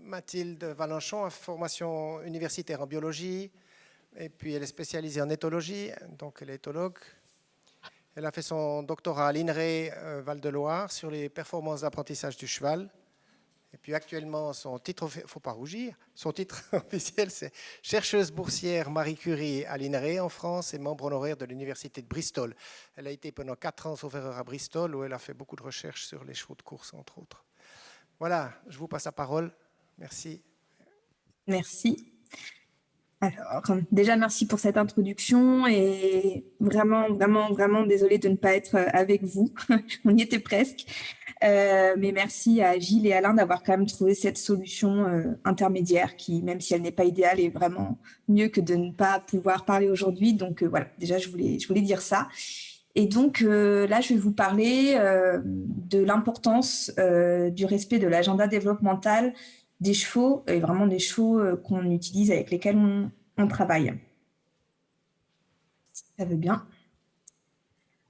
Mathilde Valenchon a formation universitaire en biologie et puis elle est spécialisée en éthologie, donc elle est éthologue. Elle a fait son doctorat à l'INRE Val-de-Loire sur les performances d'apprentissage du cheval. Et puis actuellement, son titre, faut pas rougir, son titre officiel, c'est chercheuse boursière Marie Curie à l'INRE en France et membre honoraire de l'université de Bristol. Elle a été pendant 4 ans sauf erreur à Bristol où elle a fait beaucoup de recherches sur les chevaux de course, entre autres. Voilà, je vous passe la parole. Merci. Merci. Alors, déjà, merci pour cette introduction et vraiment désolée de ne pas être avec vous. On y était presque. Mais merci à Gilles et Alain d'avoir quand même trouvé cette solution intermédiaire qui, même si elle n'est pas idéale, est vraiment mieux que de ne pas pouvoir parler aujourd'hui. Donc voilà, déjà, je voulais dire ça. Et donc là, je vais vous parler de l'importance du respect de l'agenda développemental des chevaux, et vraiment des chevaux qu'on utilise, avec lesquels on travaille. Si ça veut bien.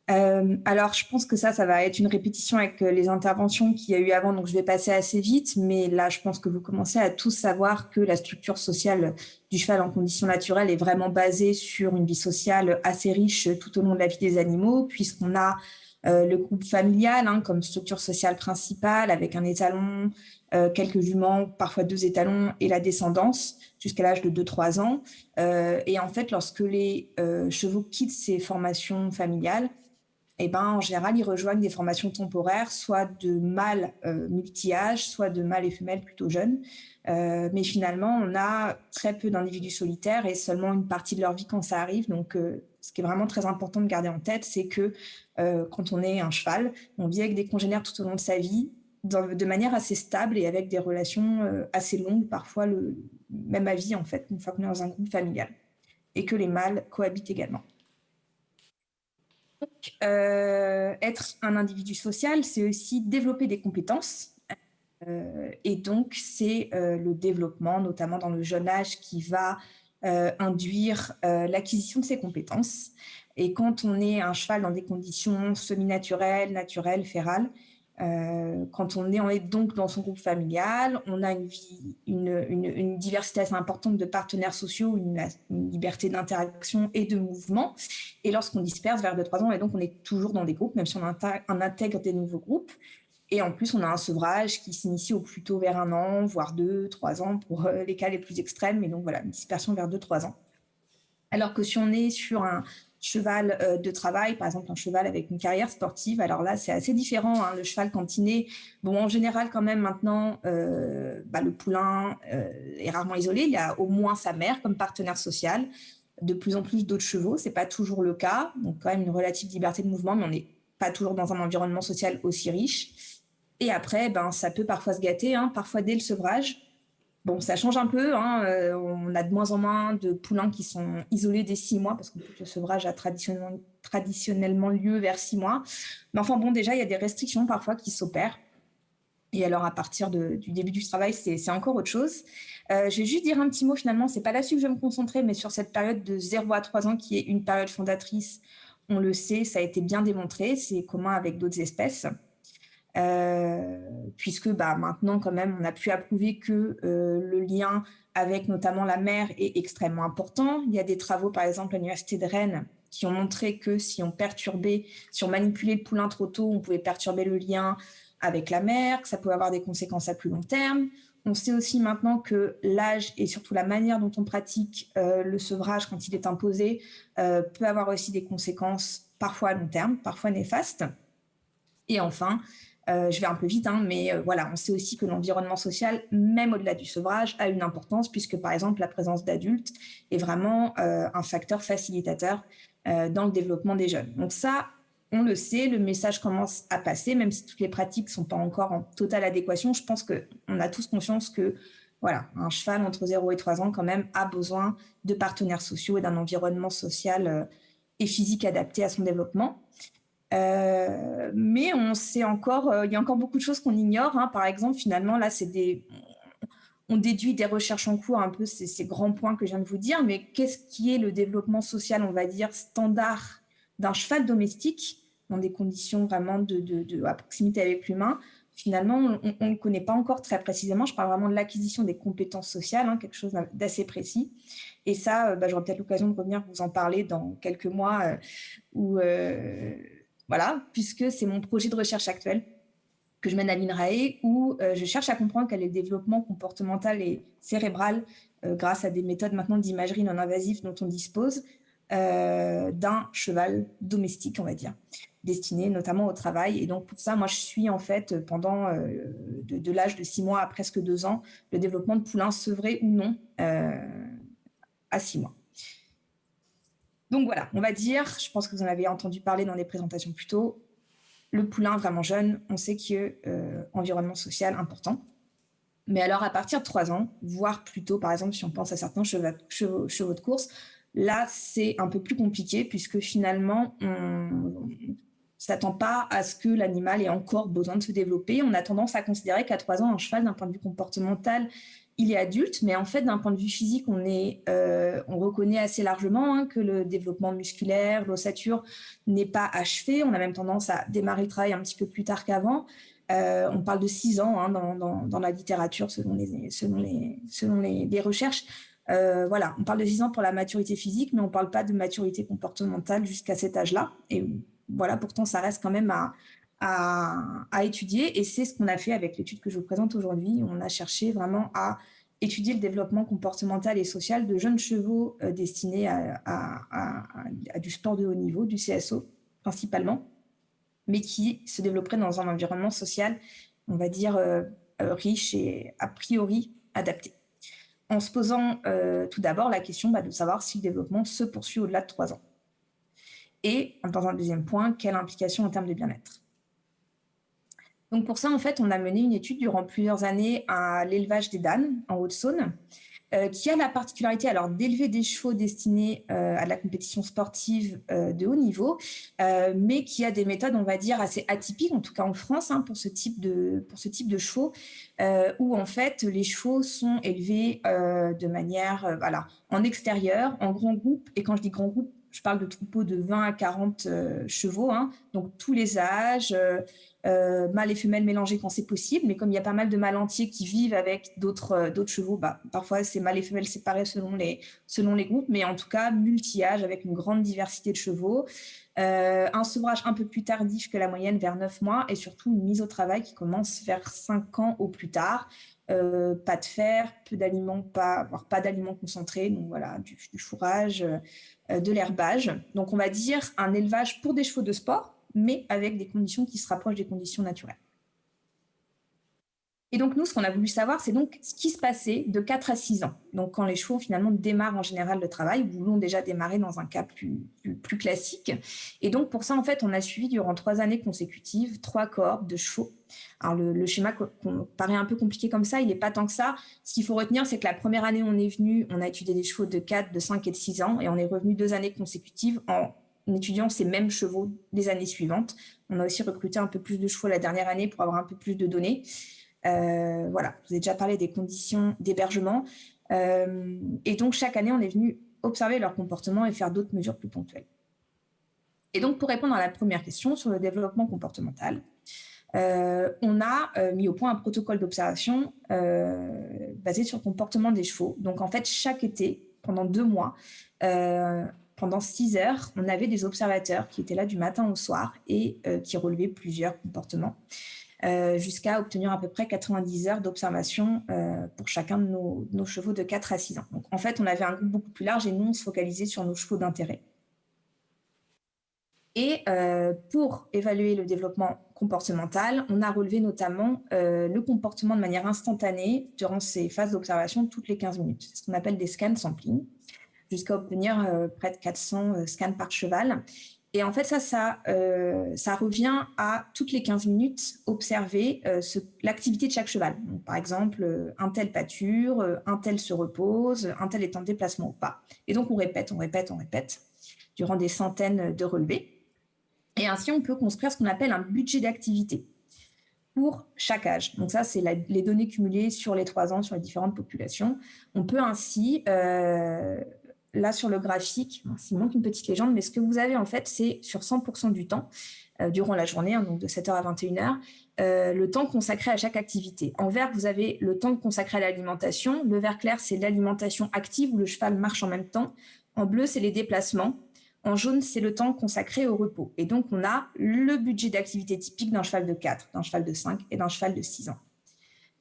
Alors, je pense que ça va être une répétition avec les interventions qu'il y a eu avant, donc je vais passer assez vite, mais là, je pense que vous commencez à tous savoir que la structure sociale du cheval en conditions naturelles est vraiment basée sur une vie sociale assez riche tout au long de la vie des animaux, puisqu'on a le groupe familial comme structure sociale principale, avec un étalon, quelques juments, parfois 2 étalons, et la descendance jusqu'à l'âge de 2-3 ans. Et en fait, lorsque les chevaux quittent ces formations familiales, en général, ils rejoignent des formations temporaires, soit de mâles multi-âges, soit de mâles et femelles plutôt jeunes. Mais finalement, on a très peu d'individus solitaires et seulement une partie de leur vie quand ça arrive. Donc, ce qui est vraiment très important de garder en tête, c'est que quand on est un cheval, on vit avec des congénères tout au long de sa vie, de manière assez stable et avec des relations assez longues, parfois même à vie, en fait, une fois qu'on est dans un groupe familial. Et que les mâles cohabitent également. Donc, être un individu social, c'est aussi développer des compétences. Et donc, c'est le développement, notamment dans le jeune âge, qui va induire l'acquisition de ces compétences. Et quand on est un cheval dans des conditions semi-naturelles, naturelles, férales, quand on est donc dans son groupe familial, on a une diversité assez importante de partenaires sociaux, une liberté d'interaction et de mouvement. Et lorsqu'on disperse vers 2-3 ans, et donc on est toujours dans des groupes, même si on intègre des nouveaux groupes. Et en plus, on a un sevrage qui s'initie au plus tôt vers 1 an, voire 2-3 ans pour les cas les plus extrêmes. Et donc voilà, une dispersion vers 2-3 ans. Alors que si on est sur un cheval de travail, par exemple un cheval avec une carrière sportive, alors là, c'est assez différent. Le cheval, quand il naît, en général, quand même, maintenant, le poulain est rarement isolé. Il y a au moins sa mère comme partenaire social. De plus en plus d'autres chevaux, ce n'est pas toujours le cas. Donc, quand même, une relative liberté de mouvement, mais on n'est pas toujours dans un environnement social aussi riche. Et après, ça peut parfois se gâter, parfois dès le sevrage. Bon, ça change un peu. On a de moins en moins de poulains qui sont isolés dès 6 mois, parce que le sevrage a traditionnellement lieu vers 6 mois. Mais enfin, déjà, il y a des restrictions parfois qui s'opèrent. Et alors, à partir du début du travail, c'est encore autre chose. Je vais juste dire un petit mot, finalement. Ce n'est pas là-dessus que je vais me concentrer, mais sur cette période de 0 à 3 ans, qui est une période fondatrice. On le sait, ça a été bien démontré. C'est commun avec d'autres espèces. Puisque maintenant quand même on a pu approuver que le lien avec notamment la mère est extrêmement important. Il y a des travaux par exemple à l'université de Rennes qui ont montré que si on manipulait le poulain trop tôt, on pouvait perturber le lien avec la mère, que ça pouvait avoir des conséquences à plus long terme. On sait aussi maintenant que l'âge et surtout la manière dont on pratique le sevrage quand il est imposé peut avoir aussi des conséquences parfois à long terme, parfois néfastes. Et enfin, je vais un peu vite, mais voilà, on sait aussi que l'environnement social, même au-delà du sevrage, a une importance, puisque par exemple la présence d'adultes est vraiment un facteur facilitateur dans le développement des jeunes. Donc ça, on le sait, le message commence à passer, même si toutes les pratiques ne sont pas encore en totale adéquation. Je pense qu'on a tous conscience que voilà, un cheval entre 0 et 3 ans quand même a besoin de partenaires sociaux et d'un environnement social et physique adapté à son développement. Mais on sait encore, il y a encore beaucoup de choses qu'on ignore. Par exemple, finalement, là, on déduit des recherches en cours, un peu ces grands points que je viens de vous dire, mais qu'est-ce qui est le développement social, on va dire, standard d'un cheval domestique dans des conditions vraiment à proximité avec l'humain? finalement, on ne le connaît pas encore très précisément. Je parle vraiment de l'acquisition des compétences sociales, hein, quelque chose d'assez précis. Et ça, j'aurai peut-être l'occasion de revenir vous en parler dans quelques mois, voilà, puisque c'est mon projet de recherche actuel que je mène à l'INRAE, où je cherche à comprendre quel est le développement comportemental et cérébral grâce à des méthodes maintenant d'imagerie non invasive dont on dispose d'un cheval domestique, on va dire, destiné notamment au travail. Et donc pour ça, moi, je suis en fait pendant de l'âge de 6 mois à presque 2 ans, le développement de poulains sevrés ou non à 6 mois. Donc voilà, on va dire, je pense que vous en avez entendu parler dans les présentations plus tôt, le poulain vraiment jeune, on sait qu'il y a environnement social important. Mais alors, à partir de 3 ans, voire plus tôt, par exemple, si on pense à certains chevaux de course, là, c'est un peu plus compliqué puisque finalement, on ne s'attend pas à ce que l'animal ait encore besoin de se développer. On a tendance à considérer qu'à 3 ans, un cheval, d'un point de vue comportemental, il est adulte, mais en fait, d'un point de vue physique, on reconnaît assez largement hein, que le développement musculaire, l'ossature n'est pas achevé. On a même tendance à démarrer le travail un petit peu plus tard qu'avant. On parle de 6 ans hein, dans la littérature selon les recherches. Voilà, on parle de 6 ans pour la maturité physique, mais on ne parle pas de maturité comportementale jusqu'à cet âge-là. Et voilà, pourtant, ça reste quand même à étudier. Et c'est ce qu'on a fait avec l'étude que je vous présente aujourd'hui. On a cherché vraiment à étudier le développement comportemental et social de jeunes chevaux destinés à du sport de haut niveau, du CSO principalement, mais qui se développerait dans un environnement social, on va dire, riche et a priori adapté. En se posant tout d'abord la question de savoir si le développement se poursuit au-delà de 3 ans. Et dans un deuxième point, quelle implication en termes de bien-être. Donc pour ça, en fait, on a mené une étude durant plusieurs années à l'élevage des danes en Haute-Saône, qui a la particularité alors d'élever des chevaux destinés à de la compétition sportive de haut niveau, mais qui a des méthodes, on va dire, assez atypiques, en tout cas en France, hein, pour ce type de chevaux, où en fait les chevaux sont élevés de manière voilà, en extérieur, en grand groupe. Et quand je dis grand groupe, je parle de troupeaux de 20 à 40 chevaux, hein, donc tous les âges, mâles et femelles mélangés quand c'est possible, mais comme il y a pas mal de mâles entiers qui vivent avec d'autres chevaux, parfois c'est mâles et femelles séparés selon les groupes, mais en tout cas multi-âge avec une grande diversité de chevaux, un sevrage un peu plus tardif que la moyenne vers 9 mois et surtout une mise au travail qui commence vers 5 ans au plus tard. Pas de fer, peu d'aliments, voire pas d'aliments concentrés, donc voilà, du fourrage, de l'herbage. Donc on va dire un élevage pour des chevaux de sport, mais avec des conditions qui se rapprochent des conditions naturelles. Et donc nous, ce qu'on a voulu savoir, c'est donc ce qui se passait de 4 à 6 ans. Donc quand les chevaux finalement démarrent en général le travail, ou l'ont déjà démarré dans un cas plus classique. Et donc pour ça, en fait, on a suivi durant 3 années consécutives 3 cohortes de chevaux. Alors le schéma paraît un peu compliqué comme ça, il n'est pas tant que ça. Ce qu'il faut retenir, c'est que la première année, on est venu, on a étudié des chevaux de 4, de 5 et de 6 ans, et on est revenu 2 années consécutives en étudiant ces mêmes chevaux les années suivantes. On a aussi recruté un peu plus de chevaux la dernière année pour avoir un peu plus de données. Voilà, je vous ai déjà parlé des conditions d'hébergement. Et donc, chaque année, on est venu observer leur comportement et faire d'autres mesures plus ponctuelles. Et donc, pour répondre à la première question sur le développement comportemental, on a mis au point un protocole d'observation basé sur le comportement des chevaux. Donc, en fait, chaque été, pendant 2 mois, pendant 6 heures, on avait des observateurs qui étaient là du matin au soir et qui relevaient plusieurs comportements. Jusqu'à obtenir à peu près 90 heures d'observation pour chacun de nos chevaux de 4 à 6 ans. Donc, en fait, on avait un groupe beaucoup plus large et nous, on se focalisait sur nos chevaux d'intérêt. Et pour évaluer le développement comportemental, on a relevé notamment le comportement de manière instantanée durant ces phases d'observation toutes les 15 minutes. C'est ce qu'on appelle des scans sampling, jusqu'à obtenir près de 400 scans par cheval. Et en fait, ça revient à toutes les 15 minutes observer l'activité de chaque cheval. Donc, par exemple, un tel pâture, un tel se repose, un tel est en déplacement ou pas. Et donc, on répète durant des centaines de relevés. Et ainsi, on peut construire ce qu'on appelle un budget d'activité pour chaque âge. Donc ça, c'est les données cumulées sur les 3 ans, sur les différentes populations. On peut ainsi... là, sur le graphique, il manque une petite légende, mais ce que vous avez, en fait, c'est sur 100% du temps, durant la journée, hein, donc de 7h à 21h, le temps consacré à chaque activité. En vert, vous avez le temps consacré à l'alimentation. Le vert clair, c'est l'alimentation active où le cheval marche en même temps. En bleu, c'est les déplacements. En jaune, c'est le temps consacré au repos. Et donc, on a le budget d'activité typique d'un cheval de 4, d'un cheval de 5 et d'un cheval de 6 ans.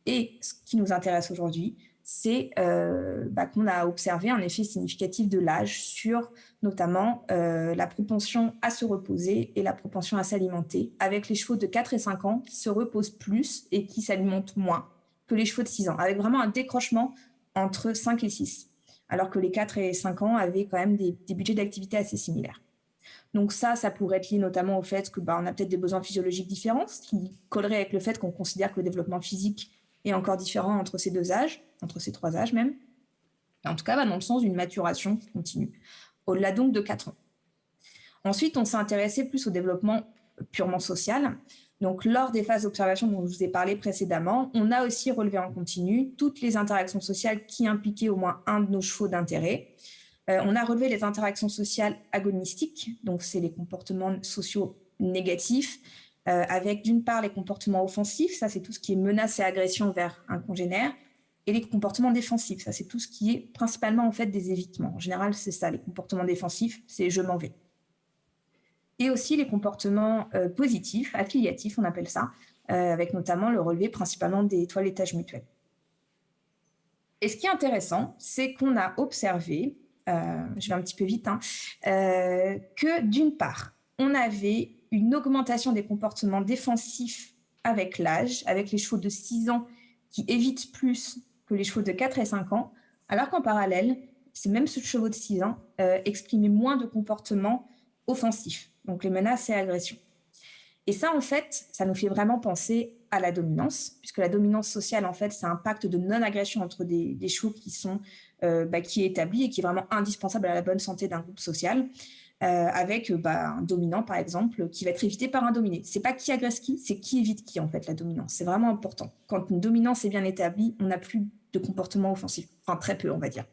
Et ce qui nous intéresse aujourd'hui, c'est qu'on a observé un effet significatif de l'âge sur notamment la propension à se reposer et la propension à s'alimenter, avec les chevaux de 4 et 5 ans qui se reposent plus et qui s'alimentent moins que les chevaux de 6 ans, avec vraiment un décrochement entre 5 et 6, alors que les 4 et 5 ans avaient quand même des budgets d'activité assez similaires. Donc ça pourrait être lié notamment au fait que on a peut-être des besoins physiologiques différents, ce qui collerait avec le fait qu'on considère que le développement physique est encore différent entre ces deux âges, entre ces trois âges même. Et en tout cas, dans le sens d'une maturation qui continue, au-delà donc de 4 ans. Ensuite, on s'est intéressé plus au développement purement social. Donc, lors des phases d'observation dont je vous ai parlé précédemment, on a aussi relevé en continu toutes les interactions sociales qui impliquaient au moins un de nos chevaux d'intérêt. On a relevé les interactions sociales agonistiques, donc c'est les comportements sociaux négatifs, avec d'une part les comportements offensifs, ça c'est tout ce qui est menace et agression vers un congénère, et les comportements défensifs, ça c'est tout ce qui est principalement en fait des évitements. En général, c'est ça, les comportements défensifs, c'est je m'en vais. Et aussi les comportements positifs, affiliatifs, on appelle ça, avec notamment le relevé principalement des toilettages mutuels. Et ce qui est intéressant, c'est qu'on a observé, je vais un petit peu vite, que d'une part, on avait une augmentation des comportements défensifs avec l'âge, avec les chevaux de 6 ans qui évitent plus que les chevaux de 4 et 5 ans, alors qu'en parallèle, ces mêmes chevaux de 6 ans exprimaient moins de comportements offensifs, donc les menaces et agressions. Et ça, en fait, ça nous fait vraiment penser à la dominance, puisque la dominance sociale, en fait, c'est un pacte de non-agression entre des chevaux qui est établi et qui est vraiment indispensable à la bonne santé d'un groupe social, avec un dominant, par exemple, qui va être évité par un dominé. C'est pas qui agresse qui, c'est qui évite qui, en fait, la dominance. C'est vraiment important. Quand une dominance est bien établie, on n'a plus de comportement offensif. Enfin, très peu, on va dire.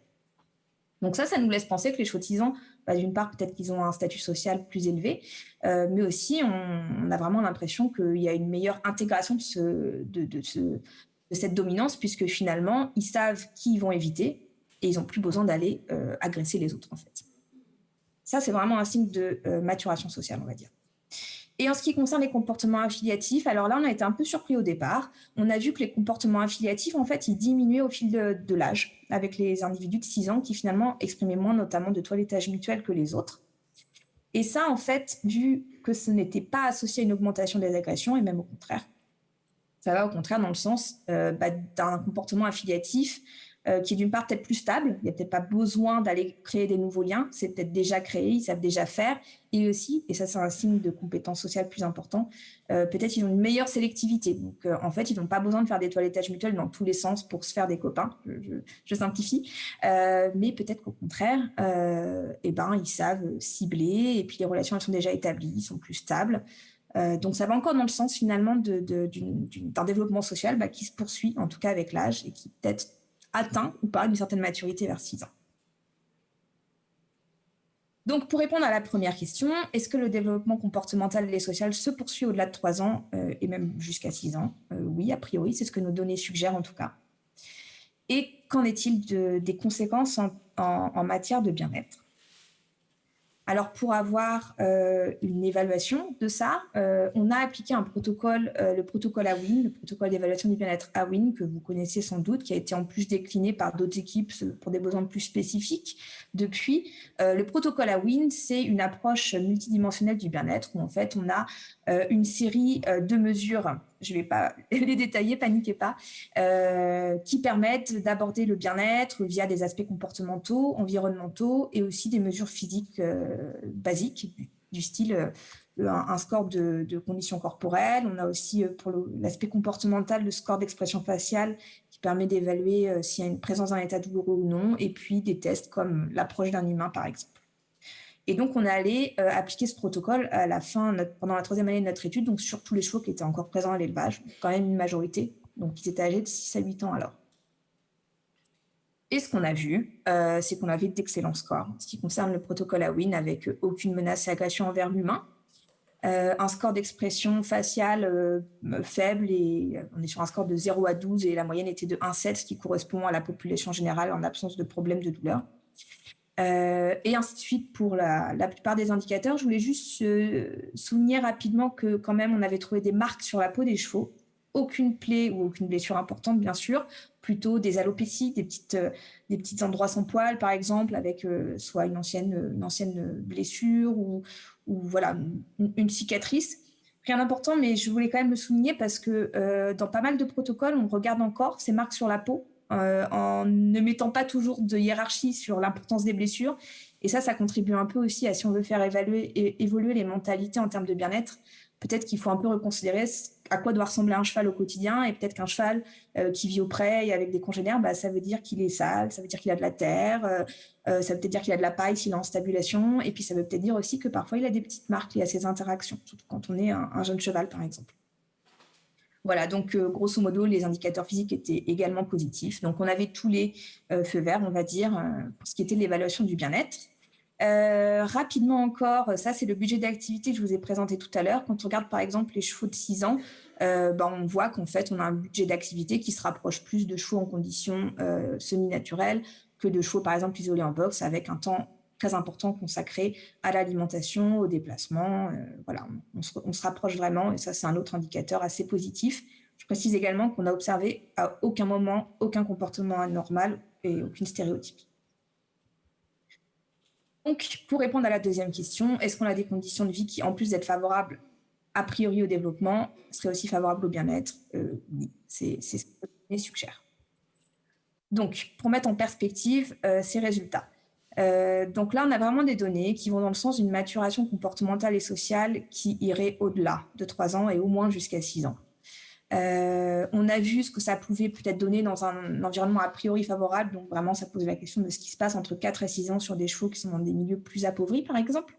Donc ça nous laisse penser que les chevaux de 6 ans, d'une part, peut-être qu'ils ont un statut social plus élevé, mais aussi, on a vraiment l'impression qu'il y a une meilleure intégration de cette dominance, puisque finalement, ils savent qui ils vont éviter et ils n'ont plus besoin d'aller agresser les autres, en fait. Ça, c'est vraiment un signe de maturation sociale, on va dire. Et en ce qui concerne les comportements affiliatifs, alors là, on a été un peu surpris au départ. On a vu que les comportements affiliatifs, en fait, ils diminuaient au fil de l'âge, avec les individus de 6 ans qui finalement exprimaient moins notamment de toilettage mutuel que les autres. Et ça, en fait, vu que ce n'était pas associé à une augmentation des agressions, et même au contraire, ça va au contraire dans le sens d'un comportement affiliatif qui est d'une part peut-être plus stable, il n'y a peut-être pas besoin d'aller créer des nouveaux liens, c'est peut-être déjà créé, ils savent déjà faire, et aussi, et ça c'est un signe de compétence sociale plus important, peut-être ils ont une meilleure sélectivité, donc en fait ils n'ont pas besoin de faire des toilettages mutuels dans tous les sens pour se faire des copains, je simplifie, mais peut-être qu'au contraire, ils savent cibler, et puis les relations elles sont déjà établies, ils sont plus stables, donc ça va encore dans le sens finalement d'un développement social qui se poursuit, en tout cas avec l'âge, et qui peut-être atteint ou pas une certaine maturité vers 6 ans. Donc, pour répondre à la première question, est-ce que le développement comportemental et social se poursuit au-delà de 3 ans et même jusqu'à 6 ans? Oui, a priori, c'est ce que nos données suggèrent en tout cas. Et qu'en est-il des conséquences en matière de bien-être? Alors, pour avoir une évaluation de ça, on a appliqué un protocole, le protocole AWIN, le protocole d'évaluation du bien-être AWIN, que vous connaissez sans doute, qui a été en plus décliné par d'autres équipes pour des besoins plus spécifiques depuis. Le protocole AWIN, c'est une approche multidimensionnelle du bien-être, où en fait, on a une série de mesures, je ne vais pas les détailler, paniquez pas, qui permettent d'aborder le bien-être via des aspects comportementaux, environnementaux et aussi des mesures physiques basiques du style un score de conditions corporelles. On a aussi pour l'aspect comportemental le score d'expression faciale qui permet d'évaluer s'il y a une présence d'un état douloureux ou non, et puis des tests comme l'approche d'un humain par exemple. Et donc, on est allé appliquer ce protocole à la fin, pendant la 3e année de notre étude, donc sur tous les chevaux qui étaient encore présents à l'élevage, quand même une majorité, donc ils étaient âgés de 6 à 8 ans alors. Et ce qu'on a vu, c'est qu'on avait d'excellents scores en ce qui concerne le protocole AWIN avec aucune menace et agression envers l'humain. un score d'expression faciale faible, et on est sur un score de 0 à 12 et la moyenne était de 1,7, ce qui correspond à la population générale en absence de problème de douleur. Et ainsi de suite pour la plupart des indicateurs. Je voulais juste souligner rapidement que quand même on avait trouvé des marques sur la peau des chevaux, aucune plaie ou aucune blessure importante bien sûr, plutôt des alopécies, des petits endroits sans poils par exemple, avec soit une ancienne blessure ou voilà, une cicatrice. Rien d'important, mais je voulais quand même le souligner parce que dans pas mal de protocoles, on regarde encore ces marques sur la peau en ne mettant pas toujours de hiérarchie sur l'importance des blessures. Et ça contribue un peu aussi à, si on veut faire évoluer les mentalités en termes de bien-être, peut-être qu'il faut un peu reconsidérer à quoi doit ressembler un cheval au quotidien, et peut-être qu'un cheval qui vit au pré et avec des congénères, ça veut dire qu'il est sale, ça veut dire qu'il a de la terre, ça veut peut-être dire qu'il a de la paille s'il est en stabulation, et puis ça veut peut-être dire aussi que parfois il a des petites marques liées à ses interactions, surtout quand on est un jeune cheval par exemple. Voilà, donc grosso modo, les indicateurs physiques étaient également positifs. Donc on avait tous les feux verts, on va dire, pour ce qui était de l'évaluation du bien-être. Rapidement encore, ça c'est le budget d'activité que je vous ai présenté tout à l'heure. Quand on regarde par exemple les chevaux de 6 ans, on voit qu'en fait on a un budget d'activité qui se rapproche plus de chevaux en conditions semi-naturelles que de chevaux par exemple isolés en box, avec un temps très important consacré à l'alimentation, au déplacement. Voilà, on se rapproche vraiment, et ça c'est un autre indicateur assez positif. Je précise également qu'on n'a observé à aucun moment aucun comportement anormal et aucune stéréotype. Donc, pour répondre à la deuxième question, est-ce qu'on a des conditions de vie qui, en plus d'être favorables a priori au développement, seraient aussi favorables au bien-être? Oui, c'est ce que les suggère. Donc, pour mettre en perspective ces résultats. Donc là, on a vraiment des données qui vont dans le sens d'une maturation comportementale et sociale qui irait au-delà de 3 ans et au moins jusqu'à 6 ans. On a vu ce que ça pouvait peut-être donner dans un environnement a priori favorable, donc vraiment ça pose la question de ce qui se passe entre 4 et 6 ans sur des chevaux qui sont dans des milieux plus appauvris par exemple.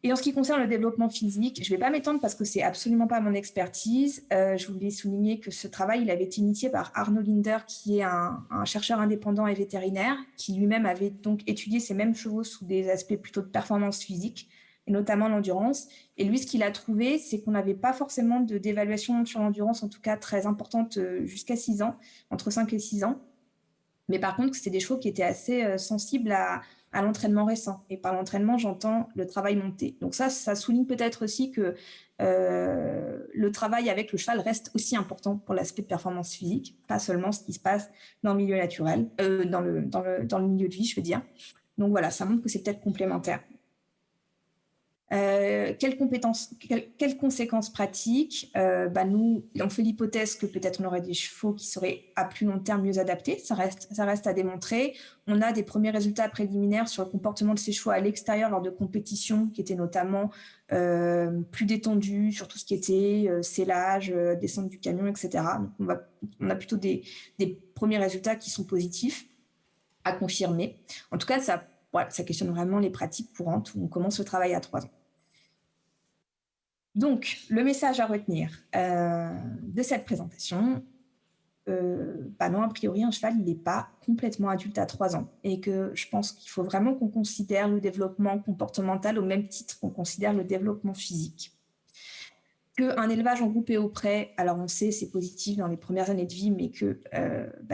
Et en ce qui concerne le développement physique, je ne vais pas m'étendre parce que ce n'est absolument pas mon expertise. Je voulais souligner que ce travail il avait été initié par Arno Linder, qui est un chercheur indépendant et vétérinaire, qui lui-même avait donc étudié ces mêmes chevaux sous des aspects plutôt de performance physique, et notamment l'endurance. Et lui, ce qu'il a trouvé, c'est qu'on n'avait pas forcément d'évaluation sur l'endurance, en tout cas très importante, jusqu'à 6 ans, entre 5 et 6 ans. Mais par contre, c'était des chevaux qui étaient assez sensibles à l'entraînement récent. Et par l'entraînement, j'entends le travail monté. Donc ça souligne peut-être aussi que le travail avec le cheval reste aussi important pour l'aspect de performance physique, pas seulement ce qui se passe dans le milieu naturel, dans le milieu de vie, je veux dire. Donc voilà, ça montre que c'est peut-être complémentaire. Quelles conséquences pratiques? Nous, on fait l'hypothèse que peut-être on aurait des chevaux qui seraient à plus long terme mieux adaptés. Ça reste à démontrer. On a des premiers résultats préliminaires sur le comportement de ces chevaux à l'extérieur lors de compétitions qui étaient notamment plus détendus sur tout ce qui était sellage, descente du camion, etc. Donc on a plutôt des premiers résultats qui sont positifs à confirmer. En tout cas, ça questionne vraiment les pratiques courantes où on commence le travail à 3 ans. Donc, le message à retenir de cette présentation, non, a priori, un cheval, il n'est pas complètement adulte à 3 ans, et que je pense qu'il faut vraiment qu'on considère le développement comportemental au même titre qu'on considère le développement physique. Qu'un élevage en groupe et au pré, alors on sait, c'est positif dans les premières années de vie, mais que,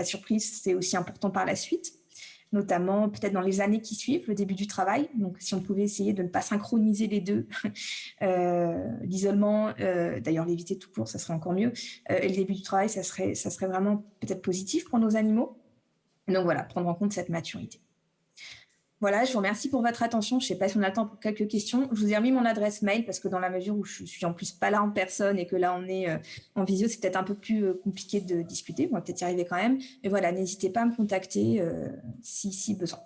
surprise, c'est aussi important par la suite, notamment peut-être dans les années qui suivent le début du travail. Donc, si on pouvait essayer de ne pas synchroniser les deux, l'isolement, d'ailleurs l'éviter tout court, ça serait encore mieux, et le début du travail, ça serait vraiment peut-être positif pour nos animaux. Donc voilà, prendre en compte cette maturité. Voilà, je vous remercie pour votre attention. Je ne sais pas si on a le temps pour quelques questions. Je vous ai remis mon adresse mail parce que dans la mesure où je suis en plus pas là en personne et que là on est en visio, c'est peut-être un peu plus compliqué de discuter. On va peut-être y arriver quand même. Mais voilà, n'hésitez pas à me contacter si besoin.